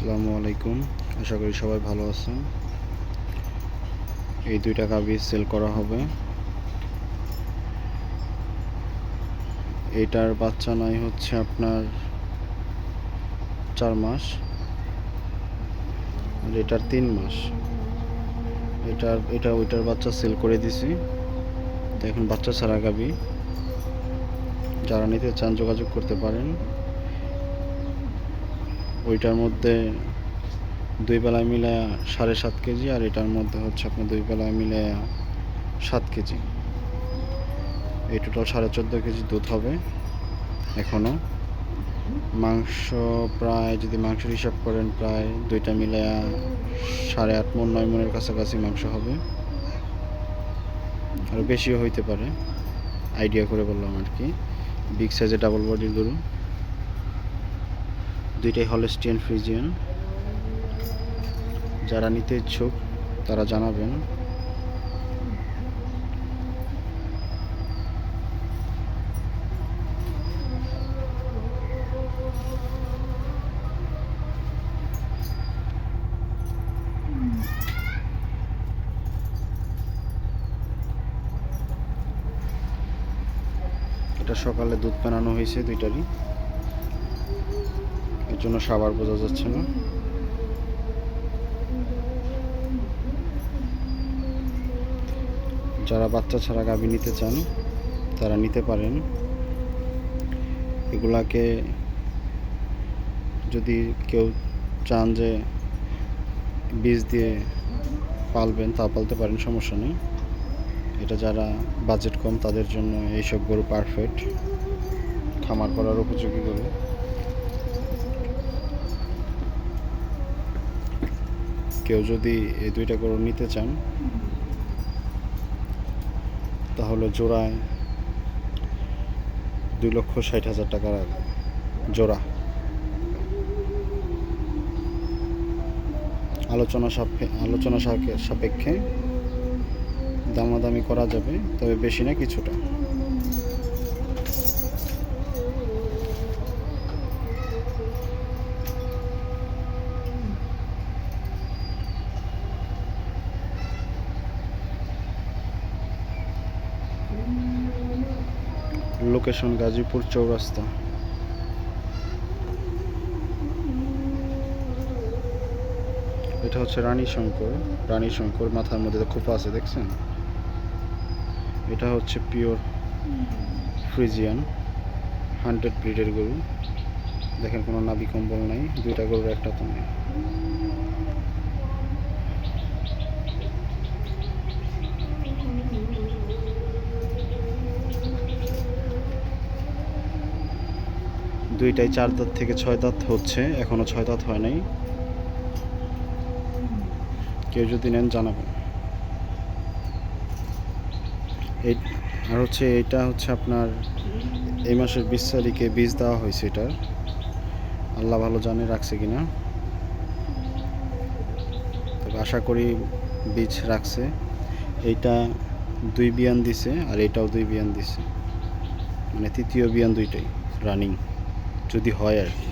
আসসালামু আলাইকুম। আশা করি সবাই ভালো আছেন। এই দুইটা গাভী সেল করা হবে। এটার বাচ্চা নাই হচ্ছে আপনার 4 মাস আর এটার 3 মাস। ওইটার বাচ্চা সেল করে দিছি। তো এখন বাচ্চা ছাড়া গাভী, যারা নিতে চান যোগাযোগ করতে পারেন। ওইটার মধ্যে 2 বেলায় মিলায়া 7.5 কেজি, আর এটার মধ্যে হচ্ছে আপনার 2 বেলায় মিলায়া 7 কেজি। এই টোটাল 14.5 কেজি দুধ হবে। এখনও মাংস প্রায়, যদি মাংসের হিসাব করেন, প্রায় দুইটা মিলায়া 8.5 মণ 9 মণের কাছাকাছি মাংস হবে। আরও বেশিও হইতে পারে, আইডিয়া করে বললাম আর কি। বিগ সাইজের ডাবল বডির গরু, দুইটাই হলস্টিয়ান ফ্রিজিয়ান। যারা নিতে ইচ্ছুক তারা জানাবেন। এটা সকালে দুধ বানানো হয়েছে দুইটারই, এর জন্য সাবার বোঝা যাচ্ছে না। যারা বাচ্চা ছাড়া গাভী নিতে চান তারা নিতে পারেন। এগুলাকে যদি কেউ চান যে বীজ দিয়ে পালবেন, তা পালতে পারেন, সমস্যা নেই। এটা যারা বাজেট কম তাদের জন্য এইসব গরু পারফেক্ট, খামার করার উপযোগী গরু। কেউ যদি এই দুইটা গরু নিতে চান তাহলে জোড়ায় 2,60,000 টাকা জোড়া। আলোচনা সাপেক্ষে দামাদামি করা যাবে, তবে বেশি না, কিছুটা। লোকেশন গাজীপুর চৌরাস্তা। এটা হচ্ছে রানী শঙ্কর, মাথার মধ্যে খোপা আছে, দেখছেন? এটা হচ্ছে পিওর ফ্রিজিয়ান 100 ব্রিডের গরু। দেখেন কোনো নাভি কম্বল নাই, দুইটা গরুর একটা তো নেই। দুইটাই 4 দাঁত থেকে 6 দাঁত হচ্ছে, এখনো 6 দাঁত হয় নাই। কেউ যদি নেন জানাবেন। এই আর হচ্ছে এটা হচ্ছে আপনার এই মাসের 20 তারিখে বীজ দেওয়া হয়েছে। এটার আল্লাহ ভালো জানে রাখছে কিনা, তবে আশা করি বীজ রাখছে। এইটা 2 বিয়ান দিছে, আর এটাও 2 বিয়ান দিছে, মানে তৃতীয় বিয়ান দুইটাই রানিং, যদি হয় আর কি।